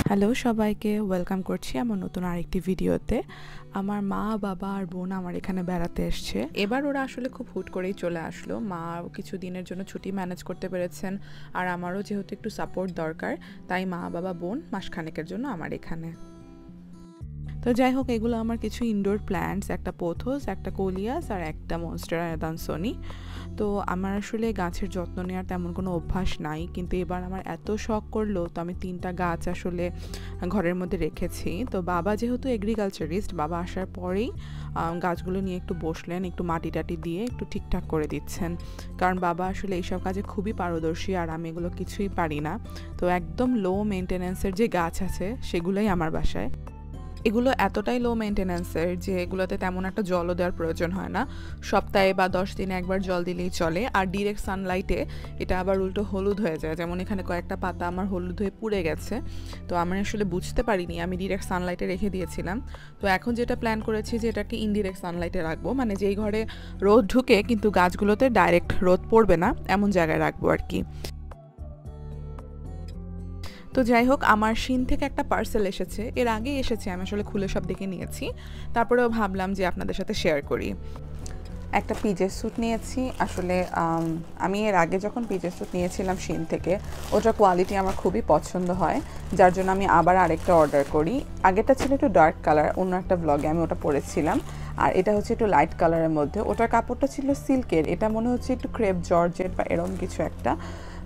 Hello সবাইকে welcome করছি আমার নতুন আরেকটি ভিডিওতে। আমার মা বাবা আর বোন আমার এখানে বেড়াতে এসছে। এবার ওরা আসলে খুব হুট করেই চলে আসলো। মা কিছু দিনের জন্য ছুটি ম্যানেজ করতে পেরেছেন, আর আমারও যেহেতু একটু সাপোর্ট দরকার, তাই মা বাবা বোন মাসখানেকের জন্য আমার এখানে। তো যাই হোক, এগুলো আমার কিছু ইনডোর প্ল্যান্টস, একটা পোথোস, একটা কোলিয়াস আর একটা মনস্টেরা দানসনি। তো আমার আসলে গাছের যত্ন নেওয়ার তেমন কোনো অভ্যাস নাই, কিন্তু এবার আমার এত শখ করলো, তো আমি 3টা গাছ আসলে ঘরের মধ্যে রেখেছি। তো বাবা যেহেতু এগ্রিকালচারিস্ট, বাবা আসার পরেই গাছগুলো নিয়ে একটু বসলেন, একটু মাটি টাটি দিয়ে একটু ঠিকঠাক করে দিচ্ছেন, কারণ বাবা আসলে এইসব কাজে খুবই পারদর্শী আর আমি এগুলো কিছুই পারি না। তো একদম লো মেনটেন্যান্সের যে গাছ আছে সেগুলোই আমার বাসায়। এগুলো এতটাই লো মেনটেন্যান্সের যে এগুলোতে তেমন একটা জলও দেওয়ার প্রয়োজন হয় না, সপ্তাহে বা 10 দিনে একবার জল দিলেই চলে। আর ডিরেক্ট সানলাইটে এটা আবার উল্টো হলুদ হয়ে যায়, যেমন এখানে কয়েকটা পাতা আমার হলুদ হয়ে পুড়ে গেছে। তো আমি আসলে বুঝতে পারিনি, আমি ডিরেক্ট সানলাইটে রেখে দিয়েছিলাম। তো এখন যেটা প্ল্যান করেছি যে এটাকে ইনডিরেক্ট সানলাইটে রাখবো, মানে যেই ঘরে রোদ ঢুকে কিন্তু গাছগুলোতে ডাইরেক্ট রোদ পড়বে না এমন জায়গায় রাখবো আর কি। তো যাই হোক, আমার শিন থেকে একটা পার্সেল এসেছে, এর আগেই এসেছে, আমি আসলে খুলে সব দেখে নিয়েছি, তারপরেও ভাবলাম যে আপনাদের সাথে শেয়ার করি। একটা পিজের স্যুট নিয়েছি। আসলে আমি এর আগে যখন পিজের স্যুট নিয়েছিলাম শিন থেকে, ওটার কোয়ালিটি আমার খুবই পছন্দ হয়, যার জন্য আমি আবার আরেকটা অর্ডার করি। আগেরটা ছিল একটু ডার্ক কালার, অন্য একটা ব্লগে আমি ওটা পরেছিলাম, আর এটা হচ্ছে একটু লাইট কালারের মধ্যে। ওটার কাপড়টা ছিল সিল্কের, এটা মনে হচ্ছে একটু ক্রেপ জর্জেট বা এরকম কিছু একটা,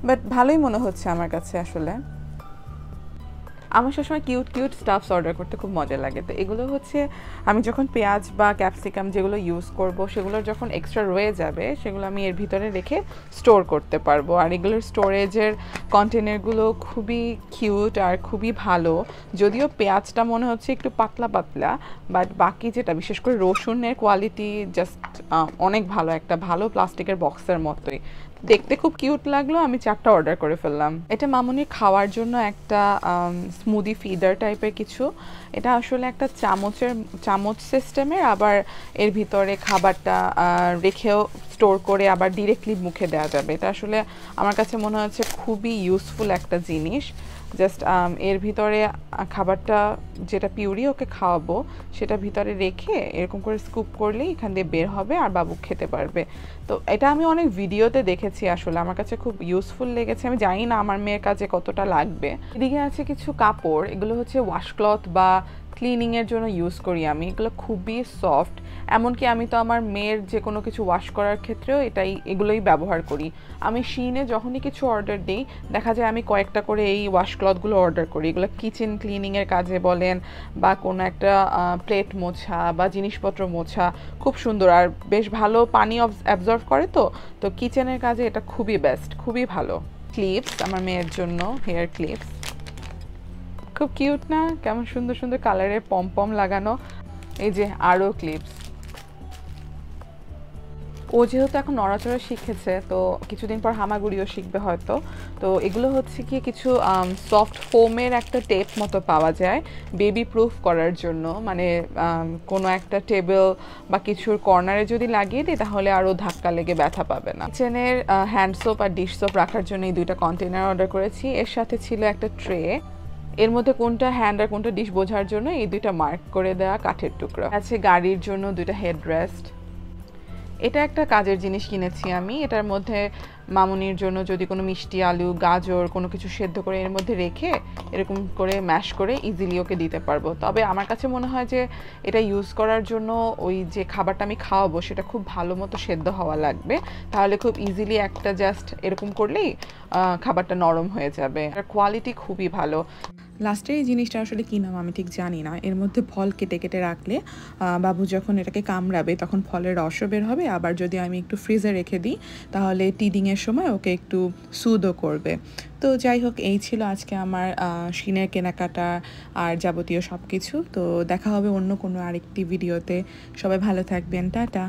বাট ভালোই মনে হচ্ছে আমার কাছে। আসলে আমার সবসময় কিউট কিউট স্টাফস অর্ডার করতে খুব মজা লাগে। তো এগুলো হচ্ছে আমি যখন পেঁয়াজ বা ক্যাপসিকাম যেগুলো ইউজ করব, সেগুলোর যখন এক্সট্রা রয়ে যাবে, সেগুলো আমি এর ভিতরে রেখে স্টোর করতে পারবো। আর এগুলোর স্টোরেজের কন্টেনারগুলো খুবই কিউট আর খুবই ভালো। যদিও পেঁয়াজটা মনে হচ্ছে একটু পাতলা পাতলা, বাট বাকি যেটা বিশেষ করে রসুনের কোয়ালিটি জাস্ট অনেক ভালো, একটা ভালো প্লাস্টিকের বক্সের মতোই। দেখতে খুব কিউট লাগলো, আমি 4টা অর্ডার করে ফেললাম। এটা মামুনির খাওয়ার জন্য একটা স্মুদি ফিডার টাইপের কিছু। এটা আসলে একটা চামচ সিস্টেমের, আবার এর ভিতরে খাবারটা রেখেও স্টোর করে আবার ডিরেক্টলি মুখে দেওয়া যাবে। এটা আসলে আমার কাছে মনে হচ্ছে খুবই ইউজফুল একটা জিনিস। জাস্ট এর ভিতরে খাবারটা যেটা পিউরি ওকে খাওয়াবো, সেটা ভিতরে রেখে এরকম করে স্কুপ করলেই এখান দিয়ে বের হবে আর বাবু খেতে পারবে। তো এটা আমি অনেক ভিডিওতে দেখেছি, আসলে আমার কাছে খুব ইউজফুল লেগেছে। আমি জানি না আমার মেয়ের কাছে কতটা লাগবে। এদিকে আছে কিছু কাপড়, এগুলো হচ্ছে ওয়াশক্লথ বা ক্লিনিংয়ের জন্য ইউজ করি আমি। এগুলো খুবই সফট, এমনকি আমি তো আমার মেয়ের যে কোনো কিছু ওয়াশ করার ক্ষেত্রেও এগুলোই ব্যবহার করি। আমি শিনে যখনই কিছু অর্ডার দিই, দেখা যায় আমি কয়েকটা করে এই ওয়াশক্লথগুলো অর্ডার করি। এগুলো কিচেন ক্লিনিংয়ের কাজে বলেন বা কোনো একটা প্লেট মোছা বা জিনিসপত্র মোছা, খুব সুন্দর আর বেশ ভালো পানি অ্যাবজর্ব করে। তো কিচেনের কাজে এটা খুবই বেস্ট, খুবই ভালো। ক্লিপস আমার মেয়ের জন্য, হেয়ার ক্লিপস খুব কিউট না, কেমন সুন্দর সুন্দর কালারের পম লাগানো। এই যে আরও ক্লিপস। ও যেহেতু এখন নড়াচড়া শিখেছে, তো কিছুদিন পর হামাগুড়িও শিখবে হয়তো। তো এগুলো হচ্ছে কি কিছু সফট ফোমের একটা টেপ মতো পাওয়া যায় বেবি প্রুফ করার জন্য, মানে কোনো একটা টেবিল বা কিছুর কর্নারে যদি লাগিয়ে দিই তাহলে আরও ধাক্কা লেগে ব্যথা পাবে না। কিচেনের হ্যান্ড সোপ আর ডিশ সোপ রাখার জন্য এই 2টা কন্টেনার অর্ডার করেছি। এর সাথে ছিল একটা ট্রে, এর মধ্যে কোনটা হ্যান্ড আর কোনটা ডিশ বোঝার জন্য এই 2টা মার্ক করে দেওয়া কাঠের টুকরো আছে। গাড়ির জন্য 2টা হেডরেস্ট। এটা একটা কাজের জিনিস কিনেছি আমি, এটার মধ্যে মামুনির জন্য যদি কোনো মিষ্টি আলু গাজর কোনো কিছু সেদ্ধ করে এর মধ্যে রেখে এরকম করে ম্যাশ করে ইজিলি ওকে দিতে পারবো। তবে আমার কাছে মনে হয় যে এটা ইউজ করার জন্য ওই যে খাবারটা আমি খাওয়াবো সেটা খুব ভালো মতো সেদ্ধ হওয়া লাগবে, তাহলে খুব ইজিলি একটা জাস্ট এরকম করলেই খাবারটা নরম হয়ে যাবে। আর কোয়ালিটি খুবই ভালো। লাস্টে এই জিনিসটা আসলে কী নাম আমি ঠিক জানি না, এর মধ্যে ফল কেটে কেটে রাখলে বাবু যখন এটাকে কামড়াবে তখন ফলের রসও বের হবে, আবার যদি আমি একটু ফ্রিজে রেখে দিই তাহলে টিডিংয়ের সময় ওকে একটু সুদও করবে। তো যাই হোক, এই ছিল আজকে আমার শিনের কেনাকাটা আর যাবতীয় সব কিছু। তো দেখা হবে অন্য কোনো আরেকটি ভিডিওতে। সবাই ভালো থাকবেন, টাটা।